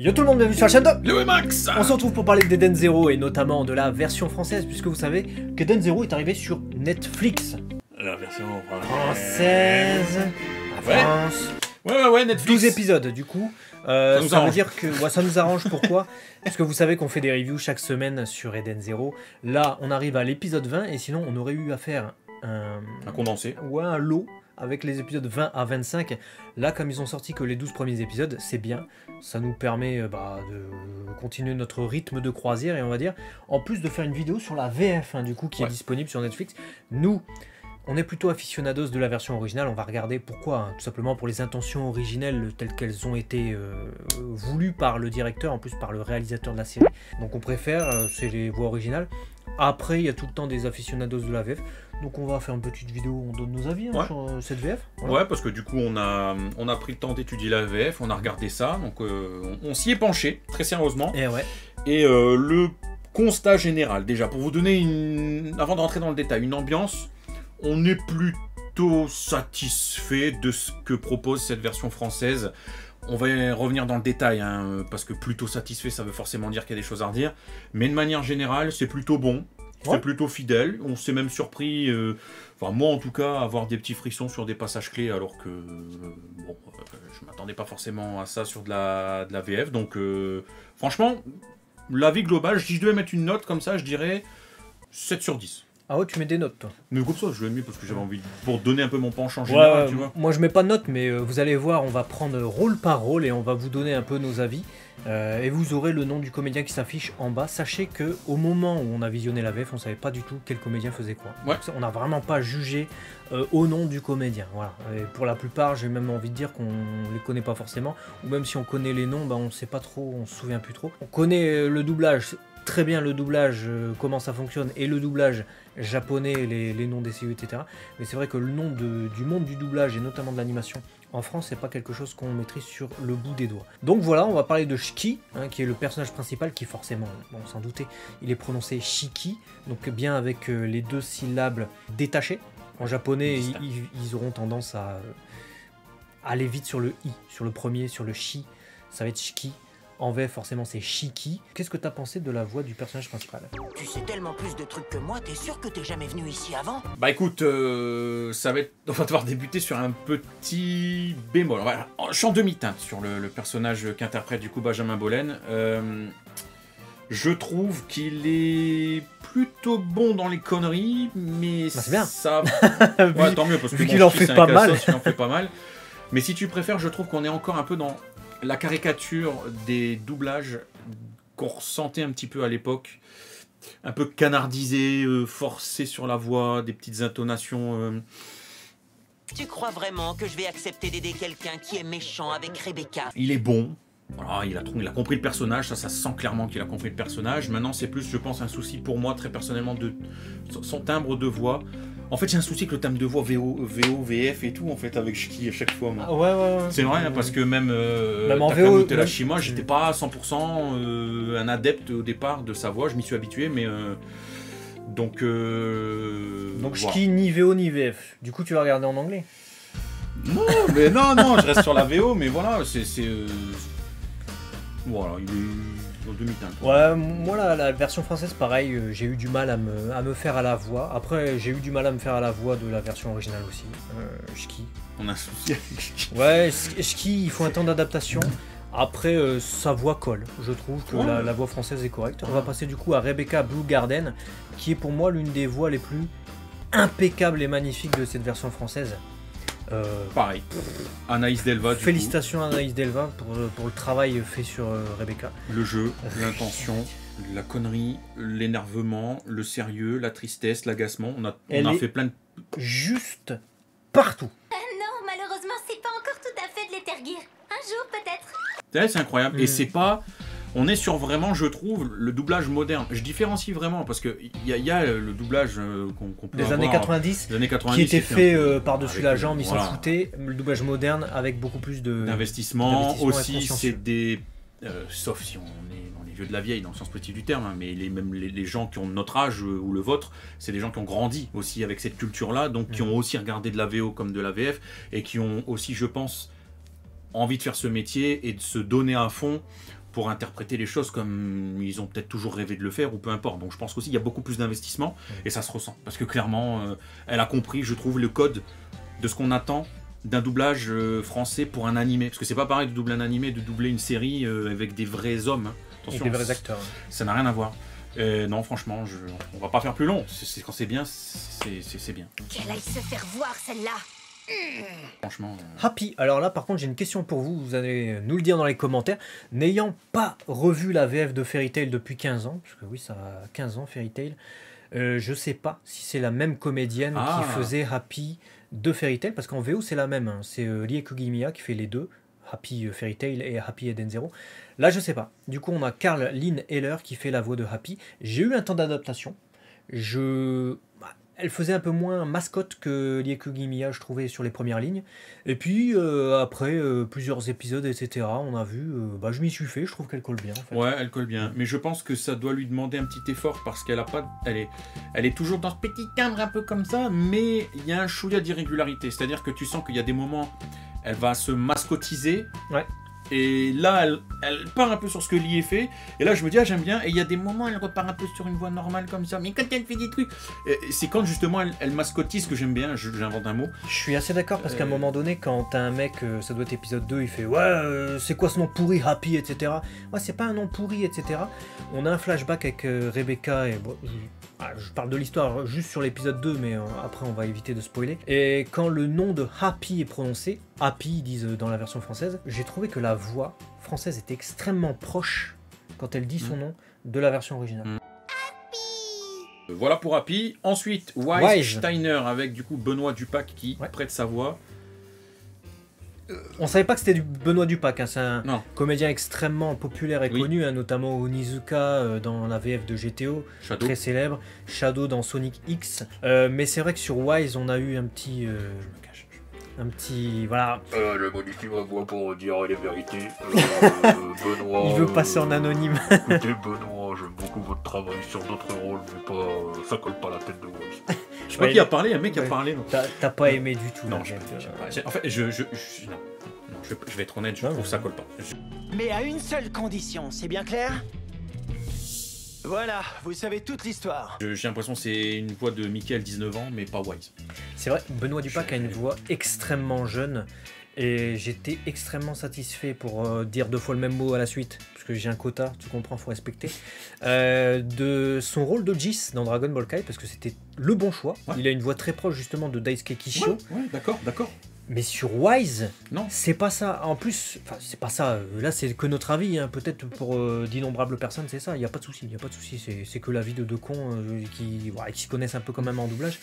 Yo tout le monde, bienvenue sur la chaîne de le Max. On se retrouve pour parler d'Eden Zero et notamment de la version française, puisque vous savez qu'Eden Zero est arrivé sur Netflix. La version Française, la France. Ouais, Netflix. 12 épisodes du coup. Ça veut dire que ça nous arrange. Pourquoi? Parce que vous savez qu'on fait des reviews chaque semaine sur Eden Zero. Là, on arrive à l'épisode 20 et sinon on aurait eu à faire un condensé. Ouais, un lot avec les épisodes 20 à 25. Là, comme ils ont sorti que les 12 premiers épisodes, c'est bien. Ça nous permet de continuer notre rythme de croisière et on va dire, en plus de faire une vidéo sur la VF, du coup, qui est disponible sur Netflix. Nous, on est plutôt aficionados de la version originale. On va regarder pourquoi, tout simplement pour les intentions originelles telles qu'elles ont été voulues par le directeur, en plus par le réalisateur de la série. Donc on préfère, c'est les voix originales. Après, il y a tout le temps des aficionados de la VF. Donc on va faire une petite vidéo où on donne nos avis sur cette VF. Voilà. Ouais, parce que du coup on a pris le temps d'étudier la VF, on a regardé ça, donc on s'y est penché très sérieusement. Et le constat général, déjà pour vous donner avant de rentrer dans le détail, une ambiance, on est plutôt satisfait de ce que propose cette version française. On va revenir dans le détail, parce que plutôt satisfait, ça veut forcément dire qu'il y a des choses à redire. Mais de manière générale, c'est plutôt bon. C'est plutôt fidèle, on s'est même surpris, enfin moi en tout cas, à avoir des petits frissons sur des passages clés alors que je m'attendais pas forcément à ça sur de la VF, donc franchement, l'avis global, si je devais mettre une note comme ça, je dirais 7 sur 10. Ah ouais, tu mets des notes toi? Mais comme ça, je l'ai mis parce que j'avais envie, pour donner un peu mon penchant général, tu vois. Moi je mets pas de notes, mais vous allez voir, on va prendre rôle par rôle et on va vous donner un peu nos avis. Et vous aurez le nom du comédien qui s'affiche en bas. Sachez que au moment où on a visionné la VF, on savait pas du tout quel comédien faisait quoi. On n'a vraiment pas jugé au nom du comédien. Voilà. Et pour la plupart, j'ai même envie de dire qu'on les connaît pas forcément, ou même si on connaît les noms, on sait pas trop, on se souvient plus trop. On connaît le doublage. Très bien le doublage, comment ça fonctionne, et le doublage japonais, les noms des CU, etc. Mais c'est vrai que le nom du monde du doublage, et notamment de l'animation, en France, c'est pas quelque chose qu'on maîtrise sur le bout des doigts. Donc voilà, on va parler de Shiki, qui est le personnage principal, qui forcément, sans douter, il est prononcé Shiki, donc bien avec les deux syllabes détachées. En japonais, ils auront tendance à aller vite sur le i, sur le premier, sur le shi, ça va être Shiki. En VF, forcément, c'est Shiki. Qu'est-ce que t'as pensé de la voix du personnage principal? Tu sais tellement plus de trucs que moi, t'es sûr que t'es jamais venu ici avant? Bah écoute, on va devoir débuter sur un petit bémol. Voilà. Je suis en demi-teinte sur le personnage qu'interprète du coup Benjamin Bollen. Je trouve qu'il est plutôt bon dans les conneries, mais c'est bien. Ça... tant mieux, parce que vu qu'il en fait pas mal. Il en fait pas mal. Mais si tu préfères, je trouve qu'on est encore un peu dans la caricature des doublages qu'on ressentait un petit peu à l'époque, un peu canardisé, forcé sur la voix, des petites intonations. Tu crois vraiment que je vais accepter d'aider quelqu'un qui est méchant avec Rebecca? Il est bon, voilà, il a compris le personnage, ça se sent clairement qu'il a compris le personnage. Maintenant c'est plus, je pense, un souci pour moi très personnellement de son timbre de voix. En fait, j'ai un souci avec le timbre de voix VO, VF et tout, en fait, avec Shiki à chaque fois. Ouais. C'est vrai, parce que même en VO, Takano j'étais pas à 100% un adepte au départ de sa voix, je m'y suis habitué, mais... Donc Shiki, ni VO ni VF. Du coup, tu vas regarder en anglais? Non, mais non, je reste sur la VO, mais voilà, voilà, il est... Ouais, moi la version française, pareil, j'ai eu du mal à me faire à la voix. Après, j'ai eu du mal à me faire à la voix de la version originale aussi. Shiki. On a un souci avec Shiki. Ouais, Shiki, il faut un temps d'adaptation. Après, sa voix colle. Je trouve que la voix française est correcte. On va passer du coup à Rebecca Bluegarden, qui est pour moi l'une des voix les plus impeccables et magnifiques de cette version française. Pareil, Anaïs Delva. Félicitations à Anaïs Delva pour le travail fait sur Rebecca. Le jeu, l'intention, la connerie, l'énervement, le sérieux, la tristesse, l'agacement. On a fait plein de... Juste partout. Non, malheureusement, c'est pas encore tout à fait de l'Ethergear. Un jour peut-être. C'est incroyable. Et c'est pas... On est sur vraiment, je trouve, le doublage moderne. Je différencie vraiment parce que il y a le doublage qu'on peut des avoir, années 90, qui était fait par-dessus la jambe, ils s'en foutaient. Le doublage moderne avec beaucoup plus d'investissement. Aussi, c'est des... sauf si on est vieux de la vieille dans le sens positif du terme, mais même les gens qui ont notre âge ou le vôtre, c'est des gens qui ont grandi aussi avec cette culture-là, donc qui ont aussi regardé de la VO comme de la VF, et qui ont aussi, je pense, envie de faire ce métier et de se donner à fond pour interpréter les choses comme ils ont peut-être toujours rêvé de le faire ou peu importe. Donc je pense qu'aussi il y a beaucoup plus d'investissement et ça se ressent. Parce que clairement, elle a compris, je trouve, le code de ce qu'on attend d'un doublage français pour un animé. Parce que c'est pas pareil de doubler un animé, de doubler une série avec des vrais hommes. Hein. Attention, et des vrais acteurs. Ça n'a rien à voir. Non, franchement, on va pas faire plus long. Quand c'est bien, c'est bien. Qu'elle aille se faire voir, celle-là. Franchement. Happy. Alors là, par contre, j'ai une question pour vous. Vous allez nous le dire dans les commentaires. N'ayant pas revu la VF de Fairy Tail depuis 15 ans, parce que oui, ça a 15 ans, Fairy Tail, je sais pas si c'est la même comédienne qui faisait Happy de Fairy Tail, parce qu'en VO, c'est la même. Hein. C'est Rie Kugimiya qui fait les deux. Happy Fairy Tail et Happy Eden Zero. Là, je sais pas. Du coup, on a Carl Lynn Heller qui fait la voix de Happy. J'ai eu un temps d'adaptation. Elle faisait un peu moins mascotte que Rie Kugimiya, je trouvais, sur les premières lignes. Et puis, après plusieurs épisodes, etc., on a vu... je m'y suis fait, je trouve qu'elle colle bien. En fait. Ouais, elle colle bien. Mais je pense que ça doit lui demander un petit effort parce qu'elle a pas... Elle est toujours dans ce petit cadre un peu comme ça, mais il y a un chouïa d'irrégularité. C'est-à-dire que tu sens qu'il y a des moments... Elle va se mascotiser. Ouais. Et là, elle part un peu sur ce que Lee fait. Et là, je me dis, j'aime bien. Et il y a des moments, elle repart un peu sur une voix normale comme ça. Mais quand elle fait des trucs... C'est quand, justement, elle mascotise que j'aime bien. J'invente un mot. Je suis assez d'accord, parce qu'à un moment donné, quand t'as un mec, ça doit être épisode 2, il fait « Ouais, c'est quoi ce nom pourri, Happy, etc. » Ouais, c'est pas un nom pourri, etc. On a un flashback avec Rebecca. Et bon, je parle de l'histoire juste sur l'épisode 2, mais après, on va éviter de spoiler. Et quand le nom de Happy est prononcé, Happy, ils disent dans la version française, j'ai trouvé que la voix française était extrêmement proche, quand elle dit son nom, de la version originale. Voilà pour Happy. Ensuite, Wise Steiner avec du coup Benoît Dupac qui prête sa voix. On savait pas que c'était du Benoît Dupac, hein. C'est un comédien extrêmement populaire et connu, hein, notamment Onizuka dans la VF de GTO, Shadow. Très célèbre, Shadow dans Sonic X. Mais c'est vrai que sur Wise, on a eu un petit... voilà. Le modifie ma voix pour dire les vérités. Benoît. Il veut passer en anonyme. Écoutez, Benoît, j'aime beaucoup votre travail sur d'autres rôles, mais pas, ça colle pas la tête de Wise. Je sais pas qui a parlé, un mec qui a parlé. T'as pas aimé du tout. Non, en fait, je vais être honnête, je trouve que ça colle pas. Mais à une seule condition, c'est bien clair? Voilà, vous savez toute l'histoire. J'ai l'impression que c'est une voix de Michael, 19 ans, mais pas Wise. C'est vrai, Benoît Dupac a une voix extrêmement jeune. Et j'étais extrêmement satisfait, pour dire 2 fois le même mot à la suite, parce que j'ai un quota, tu comprends, faut respecter, de son rôle de Jis dans Dragon Ball Kai, parce que c'était le bon choix. Ouais. Il a une voix très proche justement de Daisuke Kishio. Ouais, d'accord. Mais sur Wise, non, c'est pas ça. En plus, enfin, c'est pas ça. Là, c'est que notre avis. Hein. Peut-être pour d'innombrables personnes, c'est ça. Il y a pas de souci. C'est que l'avis de deux cons qui se connaissent un peu quand même en doublage.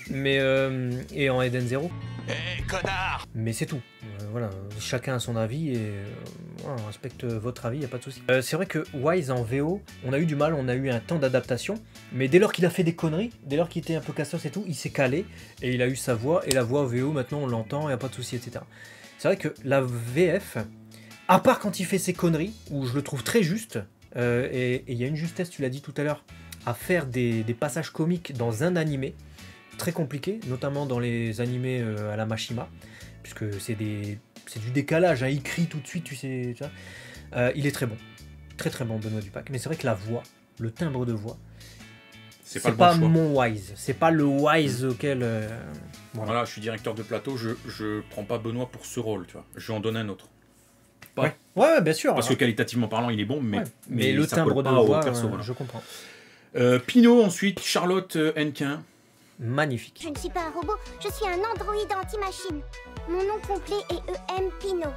Mais et en Eden Zero. Connard. Mais c'est tout. Voilà. Chacun a son avis et voilà, on respecte votre avis. Il y a pas de souci. C'est vrai que Wise en VO, on a eu du mal. On a eu un temps d'adaptation. Mais dès lors qu'il a fait des conneries, dès lors qu'il était un peu cassos et tout, il s'est calé et il a eu sa voix. Et la voix VO, maintenant, on l'entend. Il n'y a pas de souci, etc. C'est vrai que la VF, à part quand il fait ses conneries, où je le trouve très juste, et il y a une justesse, tu l'as dit tout à l'heure, à faire des passages comiques dans un animé, très compliqué, notamment dans les animés à la Mashima, puisque c'est du décalage, hein, il crie tout de suite, tu sais. Il est très bon, très bon Benoît Dupac, mais c'est vrai que la voix, le timbre de voix, c'est pas mon Wise, c'est pas le Wise auquel... Voilà, je suis directeur de plateau, je prends pas Benoît pour ce rôle, tu vois. Je lui en donne un autre. Pas... Ouais, bien sûr. Parce que qualitativement parlant, il est bon, mais le timbre de voix, voilà. Je comprends. Pinot, ensuite, Charlotte Henquin. Magnifique. Je ne suis pas un robot, je suis un androïde anti-machine. Mon nom complet est E.M. Pinot.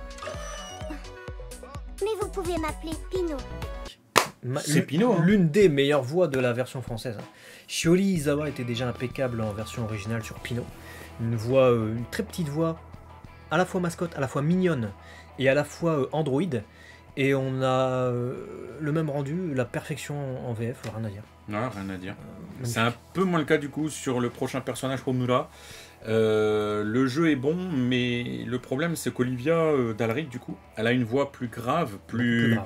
Mais vous pouvez m'appeler Pinot. C'est Pinot, hein. L'une des meilleures voix de la version française. Shiori Izawa était déjà impeccable en version originale sur Pinot. Une très petite voix, à la fois mascotte, à la fois mignonne et à la fois androïde. Et on a le même rendu, la perfection en VF, rien à dire. Non, rien à dire. C'est un peu moins le cas du coup sur le prochain personnage Homura. Le jeu est bon, mais le problème c'est qu'Olivia Dalric, du coup, elle a une voix plus grave, plus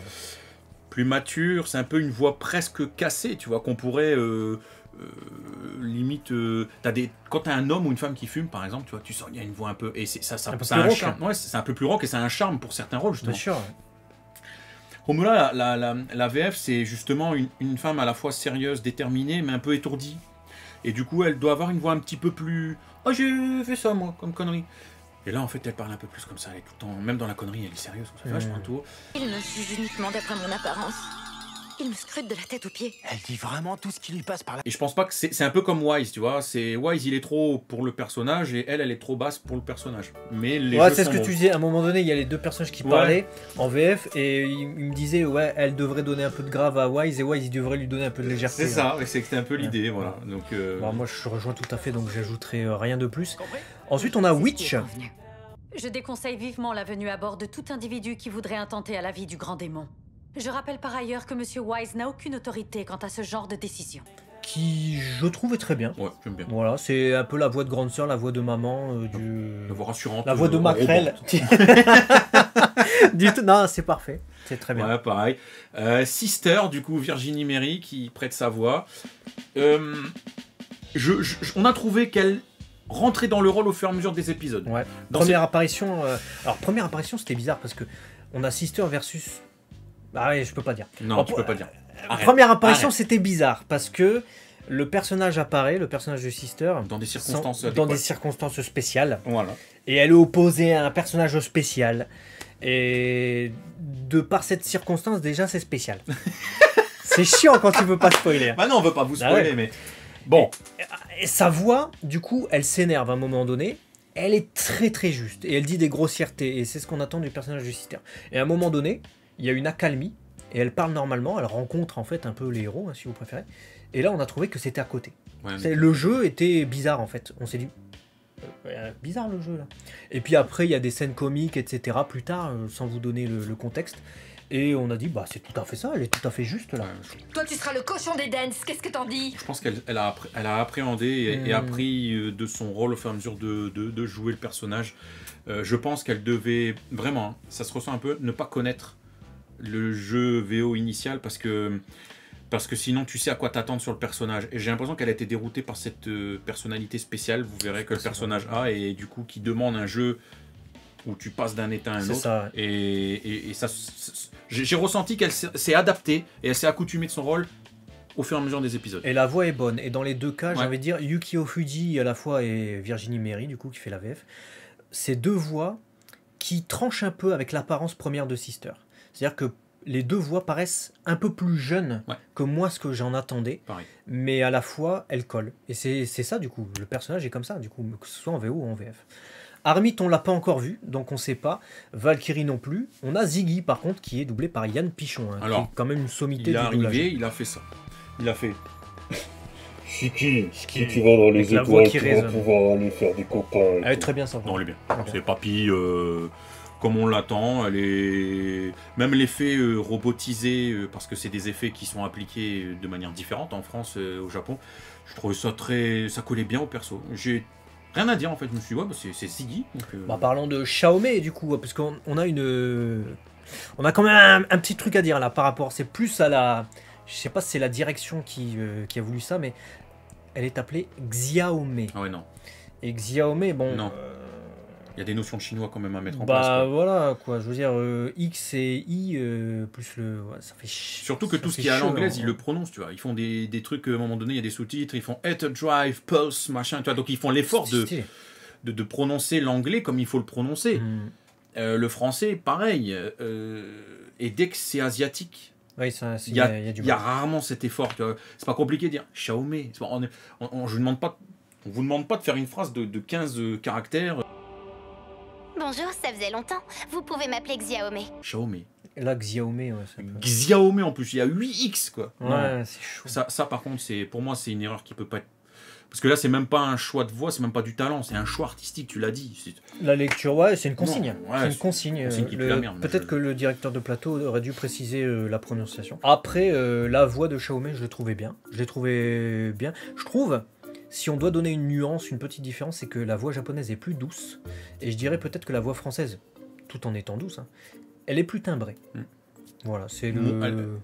mature. C'est un peu une voix presque cassée, tu vois, qu'on pourrait limite. Quand t'as un homme ou une femme qui fume, par exemple, tu vois, tu sens qu'il y a une voix un peu. Et ça a un charme. Ouais, c'est un peu plus rock et ça a un charme pour certains rôles, justement. Bien sûr. Romula, la VF, c'est justement une femme à la fois sérieuse, déterminée, mais un peu étourdie. Et du coup, elle doit avoir une voix un petit peu plus... Oh, j'ai fait ça, moi, comme connerie. Et là, en fait, elle parle un peu plus comme ça. Elle est tout le temps... Même dans la connerie, elle est sérieuse. Ça fait vachement un tour. Il me juge uniquement d'après mon apparence. Il me scrute de la tête aux pieds. Elle dit vraiment tout ce qui lui passe par là. Et je pense pas que c'est un peu comme Wise, tu vois. Wise, il est trop pour le personnage et elle est trop basse pour le personnage. Mais les jeux c'est sont ce que bons. tu disais. À un moment donné, il y a les deux personnages qui parlaient en VF et il me disait, ouais, elle devrait donner un peu de grave à Wise et Wise, il devrait lui donner un peu de légèreté. C'est ça, et c'était un peu l'idée, voilà. Donc, bon, moi, je rejoins tout à fait, donc j'ajouterai rien de plus. Ensuite, on a Witch. Je déconseille vivement la venue à bord de tout individu qui voudrait intenter à la vie du grand démon. Je rappelle par ailleurs que Monsieur Wise n'a aucune autorité quant à ce genre de décision. Qui, je trouve, est très bien. Ouais, j'aime bien. Voilà, c'est un peu la voix de grande sœur, la voix de maman, la voix rassurante. La voix de Macrel. Non, c'est parfait. C'est très bien. Ouais, pareil. Sister, du coup, Virginie Mary, qui prête sa voix. On a trouvé qu'elle rentrait dans le rôle au fur et à mesure des épisodes. Ouais. Première apparition, c'était bizarre parce que on a Sister versus... Ah ouais, je peux pas dire. Non, tu peux pas dire. Première apparition, c'était bizarre parce que le personnage apparaît, le personnage de Sister, dans des circonstances spéciales. Voilà. Et elle est opposée à un personnage spécial. Et de par cette circonstance, déjà, c'est spécial. C'est chiant quand tu veux pas spoiler. Bah non, on veut pas vous spoiler, mais bon. Et sa voix, du coup, elle s'énerve à un moment donné. Elle est très très juste et elle dit des grossièretés et c'est ce qu'on attend du personnage de Sister. Et à un moment donné, il y a une accalmie et elle parle normalement, elle rencontre en fait un peu les héros, hein, si vous préférez. Et là, on a trouvé que c'était à côté. Ouais, le jeu était bizarre en fait. On s'est dit, bizarre le jeu là. Et puis après, il y a des scènes comiques, etc. plus tard, sans vous donner le contexte. Et on a dit, bah c'est tout à fait ça, elle est tout à fait juste là. Toi, tu seras le cochon des dance, qu'est-ce que t'en dis? Je pense qu'elle a appréhendé et appris de son rôle au fur et à mesure de jouer le personnage. Je pense qu'elle devait vraiment, ça se ressent un peu, ne pas connaître le jeu VO initial parce que sinon tu sais à quoi t'attendre sur le personnage. Et j'ai l'impression qu'elle a été déroutée par cette personnalité spéciale, vous verrez que le personnage a, et du coup qui demande un jeu où tu passes d'un état à un autre. Ça, ouais. Et ça, j'ai ressenti qu'elle s'est adaptée et elle s'est accoutumée de son rôle au fur et à mesure des épisodes. Et la voix est bonne. Et dans les deux cas, j'ai envie de dire, Yukio Fuji à la fois et Virginie Mary, du coup, qui fait la VF, c'est deux voix qui tranchent un peu avec l'apparence première de Sister. C'est-à-dire que les deux voix paraissent un peu plus jeunes que moi, ce que j'en attendais. Pareil. Mais à la fois, elles collent. Et c'est ça, du coup. Le personnage est comme ça, du coup, que ce soit en VO ou en VF. Armit, on l'a pas encore vu, donc on sait pas. Valkyrie non plus. On a Ziggy, par contre, qui est doublé par Yann Pichon. Hein, alors, qui est quand même une sommité du doublage. Il est arrivé, il a fait ça. Il a fait... Chiki, si tu vas dans les étoiles, tu vas pouvoir aller faire des copains. Elle est très bien, ça. Non, elle est bien. C'est Papy... comme on l'attend, elle est... Même l'effet robotisé, parce que c'est des effets qui sont appliqués de manière différente en France, au Japon, je trouvais ça ça collait bien au perso. J'ai rien à dire en fait, je me suis dit, ouais, bah, c'est Ziggy. Donc, parlons de Xiaomei du coup, parce qu'on a on a quand même un petit truc à dire là, par rapport, c'est plus à la... Je sais pas si c'est la direction qui a voulu ça, mais elle est appelée Xiaomei. Ah ouais, non. Et Xiaomei, bon... Non. Il y a des notions de chinois quand même à mettre en place. Bah voilà, quoi. Je veux dire, X et I, plus le... Ouais, ça fait surtout que tout ce qui est à l'anglaise, ils le prononcent, tu vois. Ils font des trucs, à un moment donné, il y a des sous-titres, ils font « At a drive, pulse », machin, tu vois. Donc ils font l'effort de prononcer l'anglais comme il faut le prononcer. Le français, pareil. Et dès que c'est asiatique... Oui, il y a rarement cet effort. C'est pas compliqué de dire « Xiaomei ». On vous demande pas de faire une phrase de 15 caractères. Bonjour, ça faisait longtemps. Vous pouvez m'appeler Xiaomei. Xiaomei. Là, Xiaomei, ouais. Xiaomei en plus, il y a 8X quoi. Ouais, c'est chaud. Ça par contre, pour moi, c'est une erreur qui peut pas être... Parce que là, c'est même pas un choix de voix, c'est même pas du talent, c'est un choix artistique, tu l'as dit. La lecture, ouais, c'est une consigne. C'est une consigne. Peut-être que le directeur de plateau aurait dû préciser la prononciation. Après, la voix de Xiaomei, je l'ai trouvée bien. Je trouve... Si on doit donner une nuance, une petite différence, c'est que la voix japonaise est plus douce. Et je dirais peut-être que la voix française, tout en étant douce, hein, elle est plus timbrée. Voilà, c'est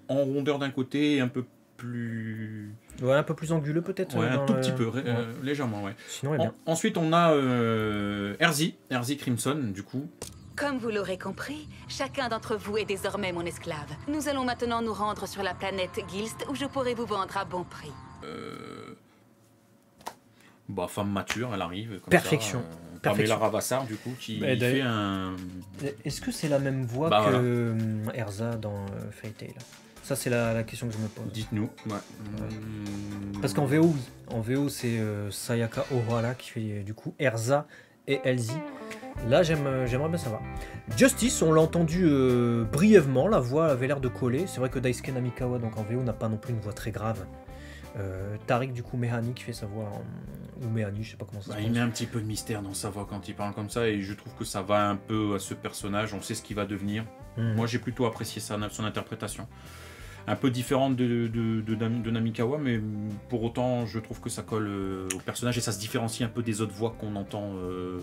en rondeur d'un côté et un peu plus... Ouais, un peu plus anguleux peut-être. Ouais, un tout petit peu, légèrement, ouais. Sinon, elle est bien. Ensuite, on a Erzi Crimson, du coup. Comme vous l'aurez compris, chacun d'entre vous est désormais mon esclave. Nous allons maintenant nous rendre sur la planète Gilst, où je pourrai vous vendre à bon prix. Bah, femme mature, elle arrive. Comme Perfection. Ça, Pamela Ravassar, du coup, qui fait un... Est-ce que c'est la même voix que Erza dans Fairy Tail? Ça, c'est la question que je me pose. Dites-nous. Ouais. Parce qu'en VO, oui. En VO, c'est Sayaka Ohara qui fait du coup Erza et Elsie. Là, j'aimerais bien savoir. Justice, on l'a entendu brièvement, la voix avait l'air de coller. C'est vrai que Daisuke Namikawa, donc en VO, n'a pas non plus une voix très grave. Tariq, du coup, Mehani qui fait sa voix, ou Mehani, je sais pas comment ça se prononce. Il met un petit peu de mystère dans sa voix quand il parle comme ça, et je trouve que ça va un peu à ce personnage, on sait ce qu'il va devenir. Moi, j'ai plutôt apprécié son interprétation. Un peu différente de Namikawa, mais pour autant, je trouve que ça colle au personnage et ça se différencie un peu des autres voix qu'on entend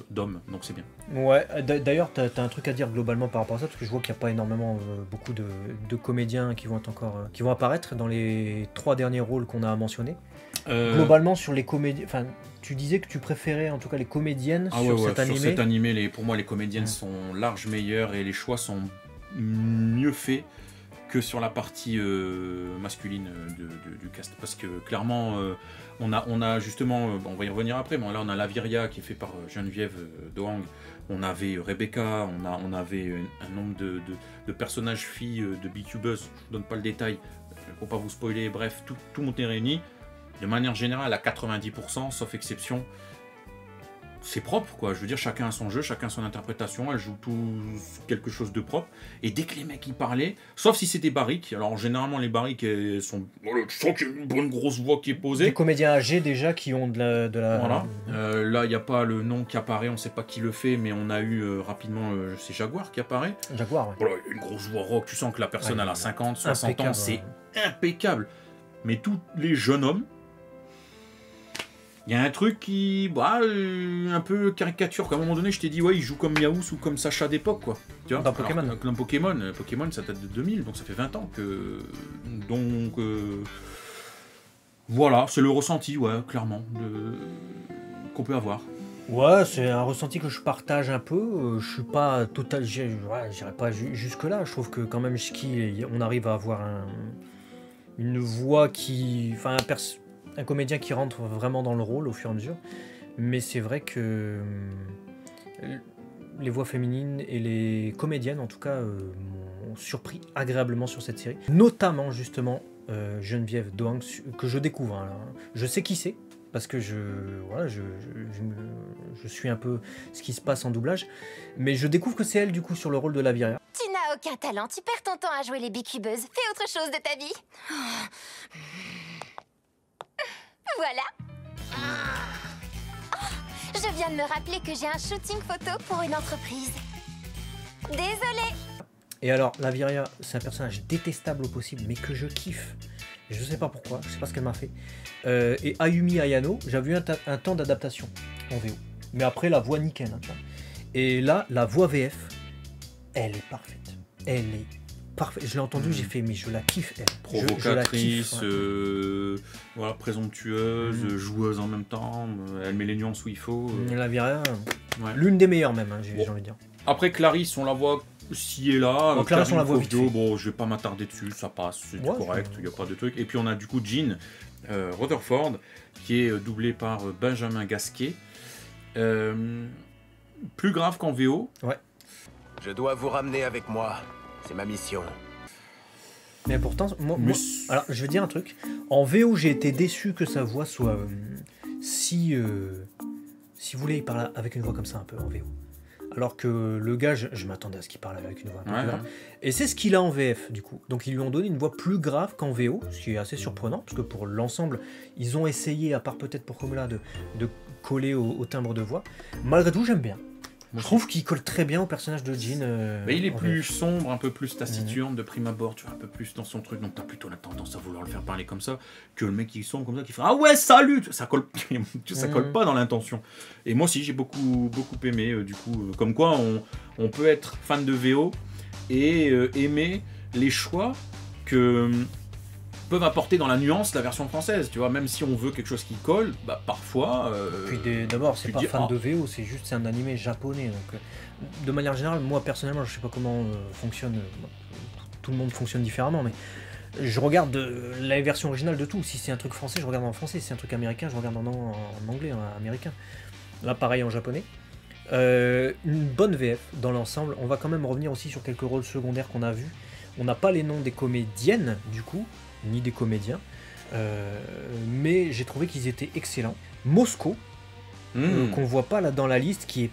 d'hommes, donc c'est bien. Ouais, d'ailleurs, t'as un truc à dire globalement par rapport à ça, parce que je vois qu'il n'y a pas énormément beaucoup de comédiens qui vont qui vont apparaître dans les 3 derniers rôles qu'on a mentionnés. Globalement, sur les comédiens, enfin, tu disais que tu préférais en tout cas les comédiennes sur cet animé. Sur cet animé, pour moi, les comédiennes sont large meilleures et les choix sont mieux faits que sur la partie masculine du cast, parce que clairement on a justement, on va y revenir après, mais là on a Laviria qui est fait par Geneviève Doang, on avait Rebecca, on avait un nombre de personnages filles de B-Cubeuses, je vous donne pas le détail pour pas vous spoiler, bref, tout le monde est réuni, de manière générale à 90%, sauf exception, c'est propre, quoi. Je veux dire, chacun a son jeu, chacun a son interprétation, elle joue tout quelque chose de propre. Et dès que les mecs y parlaient, sauf si c'était Barrick, alors généralement les Barrick sont... Tu sens qu'il y a une bonne grosse voix qui est posée. Des comédiens âgés déjà qui ont de la... Voilà. Là, il n'y a pas le nom qui apparaît, on ne sait pas qui le fait, mais on a eu rapidement, c'est Jaguar qui apparaît. Jaguar, ouais. Voilà, une grosse voix rock, tu sens que la personne elle a 50, 60 ans, c'est impeccable. Mais tous les jeunes hommes, il y a un truc qui, un peu caricature. À un moment donné, je t'ai dit, ouais, il joue comme Yaous ou comme Sacha d'époque, quoi. Tu vois, dans Pokémon. Dans Pokémon, ça date de 2000, donc ça fait 20 ans que. Donc. Voilà, c'est le ressenti, ouais, clairement, qu'on peut avoir. Ouais, c'est un ressenti que je partage un peu. Je suis pas total. J'irai pas jusque-là. Je trouve que quand même, Shiki, on arrive à avoir une voix qui. Enfin, un comédien qui rentre vraiment dans le rôle au fur et à mesure, mais c'est vrai que les voix féminines et les comédiennes en tout cas m'ont surpris agréablement sur cette série, notamment Geneviève Doang que je découvre, hein. Je sais qui c'est parce que je suis un peu ce qui se passe en doublage, mais je découvre que c'est elle du coup sur le rôle de Laviria. Tu n'as aucun talent, tu perds ton temps à jouer les bicubeuses, fais autre chose de ta vie. Voilà. Oh, je viens de me rappeler que j'ai un shooting photo pour une entreprise. Désolée. Et alors, Laviria, c'est un personnage détestable au possible, mais que je kiffe. Je sais pas pourquoi, je sais pas ce qu'elle m'a fait. Et Ayumi Ayano, j'avais eu un temps d'adaptation en VO. Mais après, la voix nickel. Hein, et là, la voix VF, elle est parfaite. Elle est parfait. Je l'ai entendu, j'ai fait, mais je la kiffe, elle. Provocatrice, voilà, présomptueuse, joueuse en même temps, elle met les nuances où il faut. Laviria, l'une des meilleures même, hein, j'ai envie de dire. Après Clarisse, on la voit ci et là. Clarisse, on la voit vite. Bon, je vais pas m'attarder dessus, ça passe, c'est correct, il n'y a pas de truc. Et puis on a du coup Jean Rutherford, qui est doublé par Benjamin Gasquet. Plus grave qu'en VO. Ouais. Je dois vous ramener avec moi. C'est ma mission. Mais pourtant, moi, alors je vais dire un truc. En VO, j'ai été déçu que sa voix soit si vous voulez, il parle avec une voix comme ça un peu en VO. Alors que le gars, je m'attendais à ce qu'il parle avec une voix un peu plus grave. Et c'est ce qu'il a en VF du coup. Donc ils lui ont donné une voix plus grave qu'en VO, ce qui est assez surprenant, parce que pour l'ensemble, ils ont essayé, à part peut-être pour Komula, de coller au timbre de voix. Malgré tout, j'aime bien. Je trouve qu'il colle très bien au personnage de Jean. Mais il est plus sombre, un peu plus taciturne de prime abord, tu vois, un peu plus dans son truc. Donc t'as plutôt la tendance à vouloir le faire parler comme ça que le mec qui sombre comme ça, qui fait ah ouais salut, ça colle, ça colle pas dans l'intention. Et moi aussi j'ai beaucoup aimé du coup, comme quoi on peut être fan de VO et aimer les choix que peuvent apporter dans la nuance la version française, tu vois, même si on veut quelque chose qui colle, bah parfois... Puis d'abord, c'est pas fan de VO, c'est un animé japonais, donc de manière générale, moi personnellement, je sais pas comment fonctionne, tout le monde fonctionne différemment, mais je regarde la version originale de tout. Si c'est un truc français, je regarde en français, si c'est un truc américain, je regarde en anglais, en américain. Là, pareil en japonais. Une bonne VF dans l'ensemble. On va quand même revenir aussi sur quelques rôles secondaires qu'on a vus. On n'a pas les noms des comédiennes, du coup, ni des comédiens, mais j'ai trouvé qu'ils étaient excellents. Mosco, qu'on voit pas là dans la liste, qui est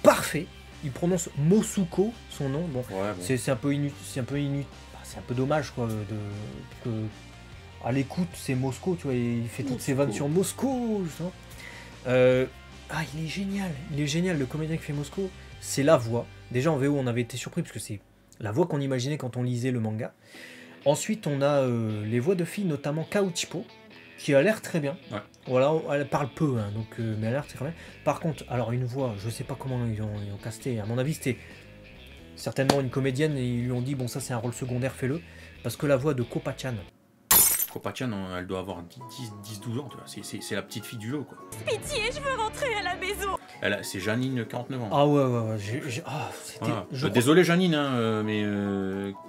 parfait. Il prononce Mosuko, son nom. Bon, ouais, bon. C'est un peu c'est un peu dommage, quoi, que à l'écoute, c'est Mosco, tu vois, il fait toutes ses vannes sur Mosco, justement. Il est génial, le comédien qui fait Mosco, c'est la voix. Déjà en VO, on avait été surpris, parce que c'est la voix qu'on imaginait quand on lisait le manga. Ensuite, on a les voix de filles, notamment Kaochipo, qui a l'air très bien. Ouais. Voilà, elle parle peu, hein, donc, mais elle a l'air très bien. Par contre, alors une voix, je sais pas comment ils ont casté, à mon avis, c'était certainement une comédienne, et ils lui ont dit, bon, ça c'est un rôle secondaire, fais-le. Parce que la voix de Kopa-chan, elle doit avoir 10-12 ans, c'est la petite fille du lot, quoi. Pitié, je veux rentrer à la maison. C'est Janine, 49 ans. Ah ouais, voilà. Désolé Janine, hein, mais...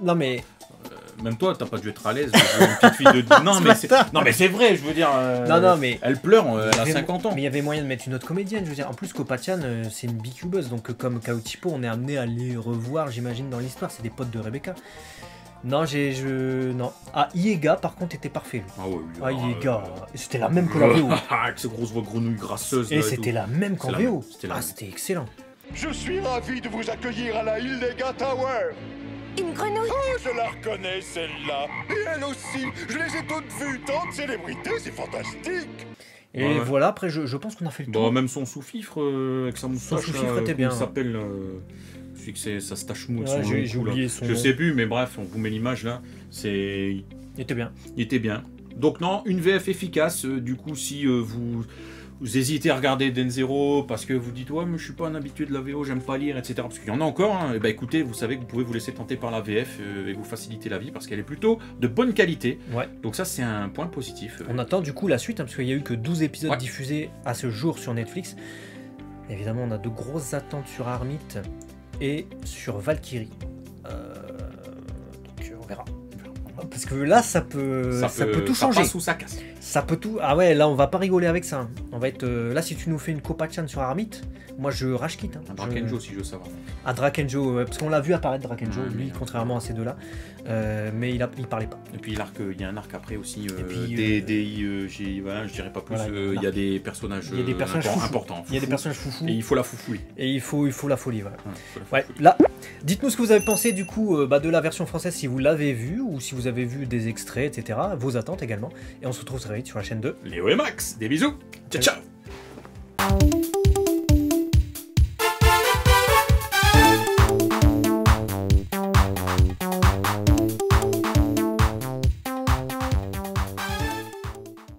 Non mais... même toi, t'as pas dû être à l'aise. Une petite fille de... non mais c'est vrai, je veux dire... non mais... Elle pleure, elle a 50 ans. Mais il y avait moyen de mettre une autre comédienne, je veux dire. En plus, Kopa-chan, c'est une bicubeuse, donc comme Kaochipo, on est amené à les revoir, j'imagine, dans l'histoire. C'est des potes de Rebecca. Non, non. Ah, Iega, par contre, était parfait, lui. Ah ouais, lui. Iega, c'était la même que la VO. Avec ses grosses voix grenouilles grasseuses. Et c'était la même qu'en VO. C'était excellent. Je suis ravi de vous accueillir à la Illega Tower. Une grenouille. Oh, je la reconnais, celle-là. Et elle aussi. Je les ai toutes vues, tant de célébrités, c'est fantastique. Et voilà, après, je pense qu'on a fait le tour. Bon, même son sous-fifre, avec sa moustache, son sous-fifre était bien. Il s'appelle... que ça se tache mou. J'ai oublié son nom. Je sais plus, mais bref, on vous met l'image là. Il était bien. Il était bien. Donc non, une VF efficace. Du coup, si vous hésitez à regarder Denzero parce que vous dites ouais mais je suis pas un habitué de la VO, j'aime pas lire, etc. Parce qu'il y en a encore. Hein, et bah écoutez, vous savez que vous pouvez vous laisser tenter par la VF et vous faciliter la vie parce qu'elle est plutôt de bonne qualité. Ouais. Donc ça c'est un point positif. On attend du coup la suite, hein, parce qu'il y a eu que 12 épisodes diffusés à ce jour sur Netflix. Évidemment, on a de grosses attentes sur Armit et sur Valkyrie. Donc on verra. Parce que là, ça peut tout changer. Ça passe ou ça casse. Ça peut tout. Ah ouais, là, on va pas rigoler avec ça. On va être. Là, si tu nous fais une Kopa-chan sur Armit, moi je rage quitte. Hein. Drakenjo, si je veux savoir. À Drakenjo, parce qu'on l'a vu apparaître Drakenjo, lui, contrairement à ces deux-là. Mais il parlait pas. Et puis il y a un arc après aussi. Voilà, je dirais pas plus. Il y a des personnages importants. Il y a des personnages foufous. Et il faut la foufouille. Et il faut la folie, voilà. Ouais, là, dites-nous ce que vous avez pensé du coup de la version française, si vous l'avez vu ou si vous avez vu des extraits, etc. Vos attentes également. Et on se retrouve très vite sur la chaîne de Léo et Max. Des bisous. Ciao, ciao.